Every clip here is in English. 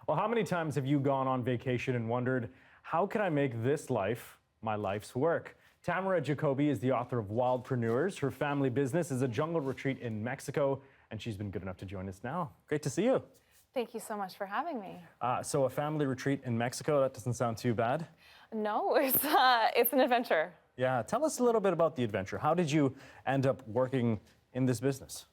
Well, how many times have you gone on vacation and wondered, how can I make this life my life's work? Tamara Jacobi is the author of Wildpreneurs. Her family business is a jungle retreat in Mexico, and she's been good enough to join us now. Great to see you. Thank you so much for having me. So a family retreat in Mexico, that doesn't sound too bad. No, it's an adventure. Yeah, tell us a little bit about the adventure. How did you end up working in this business?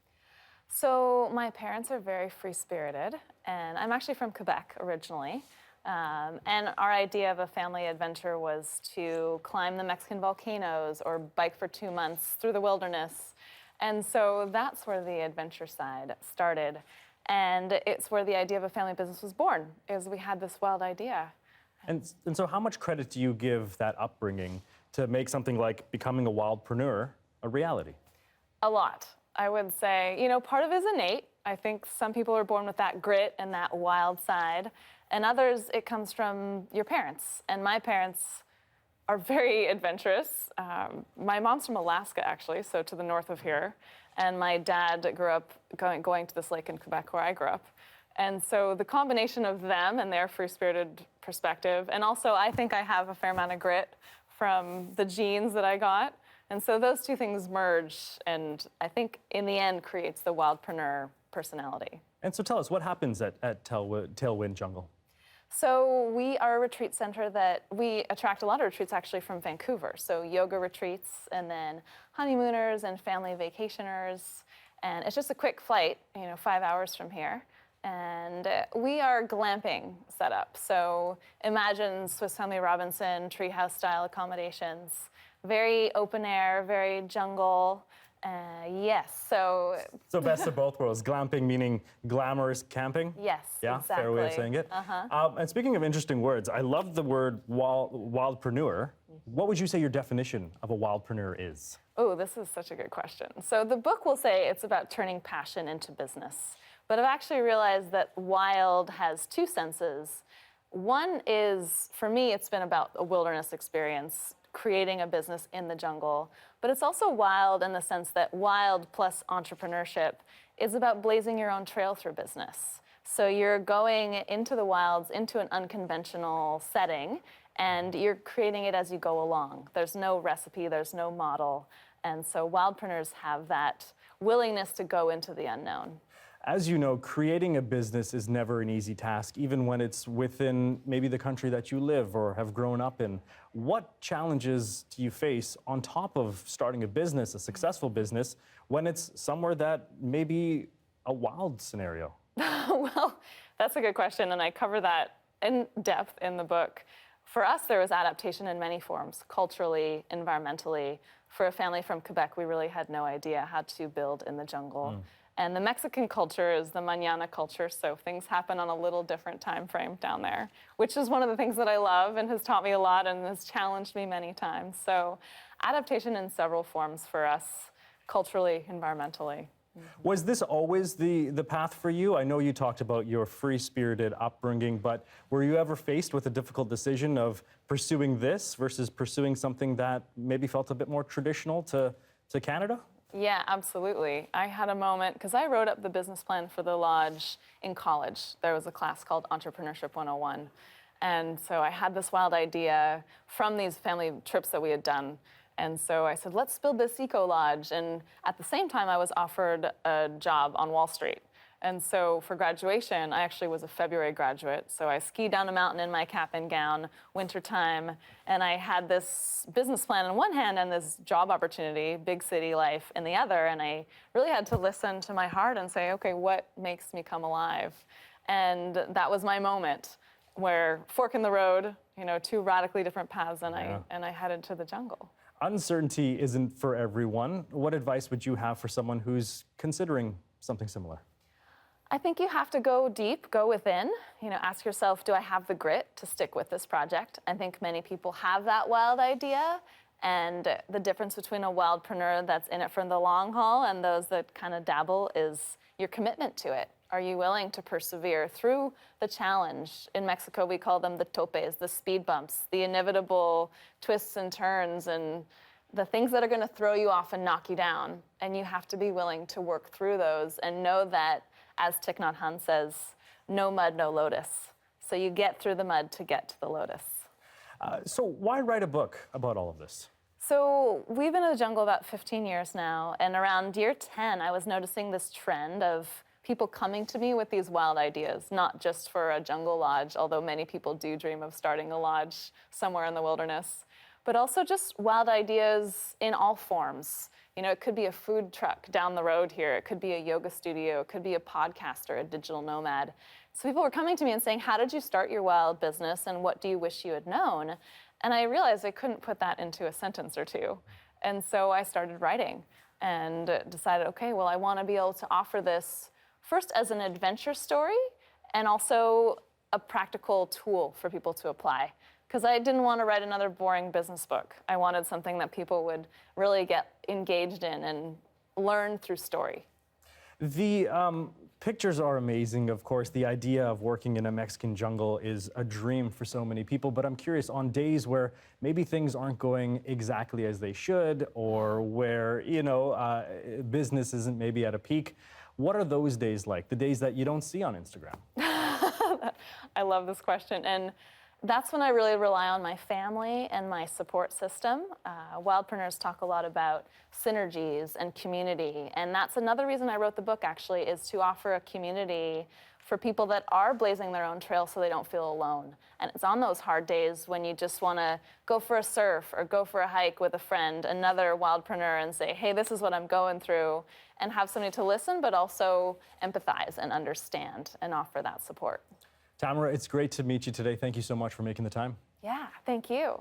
So my parents are very free-spirited, and I'm actually from Quebec originally. And our idea of a family adventure was to climb the Mexican volcanoes or bike for 2 months through the wilderness. And so that's where the adventure side started. And it's where the idea of a family business was born, is we had this wild idea. And so how much credit do you give that upbringing to make something like becoming a wildpreneur a reality? A lot. I would say, part of it is innate. I think some people are born with that grit and that wild side, and others, it comes from your parents. And my parents are very adventurous. My mom's from Alaska, actually, so to the north of here. And my dad grew up going to this lake in Quebec where I grew up. And so the combination of them and their free-spirited perspective, and also I think I have a fair amount of grit from the genes that I got. And so those two things merge, and I think in the end creates the wildpreneur personality. And so tell us, what happens at Tailwind Jungle? So we are a retreat center that we attract a lot of retreats actually from Vancouver. So yoga retreats, and then honeymooners and family vacationers. And it's just a quick flight, 5 hours from here. And we are glamping set up. So imagine Swiss Family Robinson treehouse style accommodations. Very open air, very jungle. Yes, so best of both worlds. Glamping meaning glamorous camping? Yes, yeah, exactly. Fair way of saying it. And speaking of interesting words, I love the word wildpreneur. What would you say your definition of a wildpreneur is? Oh, this is such a good question. So the book will say it's about turning passion into business. But I've actually realized that wild has two senses. One is, for me, it's been about a wilderness experience, creating a business in the jungle. But it's also wild in the sense that wild plus entrepreneurship is about blazing your own trail through business. So you're going into the wilds, into an unconventional setting, and you're creating it as you go along. There's no recipe, there's no model. And so wildpreneurs have that willingness to go into the unknown. As you know, creating a business is never an easy task, even when it's within maybe the country that you live or have grown up in. What challenges do you face on top of starting a business, a successful business, when it's somewhere that may be a wild scenario? Well, that's a good question, and I cover that in depth in the book. For us, there was adaptation in many forms, culturally, environmentally. For a family from Quebec, we really had no idea how to build in the jungle. And the Mexican culture is the mañana culture, so things happen on a little different time frame down there, which is one of the things that I love and has taught me a lot and has challenged me many times. So adaptation in several forms for us, culturally, environmentally. Was this always the path for you? I know you talked about your free-spirited upbringing, but were you ever faced with a difficult decision of pursuing this versus pursuing something that maybe felt a bit more traditional to Canada? Yeah, absolutely. I had a moment, because I wrote up the business plan for the lodge in college. There was a class called Entrepreneurship 101. And so I had this wild idea from these family trips that we had done. And so I said, let's build this eco lodge. And at the same time, I was offered a job on Wall Street. And so for graduation, I actually was a February graduate. So I skied down a mountain in my cap and gown, wintertime, and I had this business plan on one hand and this job opportunity, big city life, in the other. And I really had to listen to my heart and say, okay, what makes me come alive? And that was my moment where fork in the road, two radically different paths, and I headed to the jungle. Uncertainty isn't for everyone. What advice would you have for someone who's considering something similar? I think you have to go deep, go within. Ask yourself, do I have the grit to stick with this project? I think many people have that wild idea, and the difference between a wildpreneur that's in it for the long haul and those that kind of dabble is your commitment to it. Are you willing to persevere through the challenge? In Mexico, we call them the topes, the speed bumps, the inevitable twists and turns, and the things that are going to throw you off and knock you down. And you have to be willing to work through those and know that, as Thich Nhat Hanh says, no mud, no lotus. So you get through the mud to get to the lotus. So why write a book about all of this? So we've been in the jungle about 15 years now, and around year 10, I was noticing this trend of people coming to me with these wild ideas, not just for a jungle lodge, although many people do dream of starting a lodge somewhere in the wilderness, but also just wild ideas in all forms. You know, it could be a food truck down the road here, it could be a yoga studio, it could be a podcaster, a digital nomad. So people were coming to me and saying, how did you start your wild business and what do you wish you had known? And I realized I couldn't put that into a sentence or two. And so I started writing and decided, okay, well, I want to be able to offer this first as an adventure story and also a practical tool for people to apply. Because I didn't want to write another boring business book. I wanted something that people would really get engaged in and learn through story. The pictures are amazing, of course. The idea of working in a Mexican jungle is a dream for so many people, but I'm curious, on days where maybe things aren't going exactly as they should, or where, business isn't maybe at a peak, what are those days like, the days that you don't see on Instagram? I love this question. And that's when I really rely on my family and my support system. Wildpreneurs talk a lot about synergies and community, and that's another reason I wrote the book, actually, is to offer a community for people that are blazing their own trail so they don't feel alone. And it's on those hard days when you just want to go for a surf or go for a hike with a friend, another wildpreneur, and say, hey, this is what I'm going through, and have somebody to listen, but also empathize and understand and offer that support. Tamara, it's great to meet you today. Thank you so much for making the time. Yeah, thank you.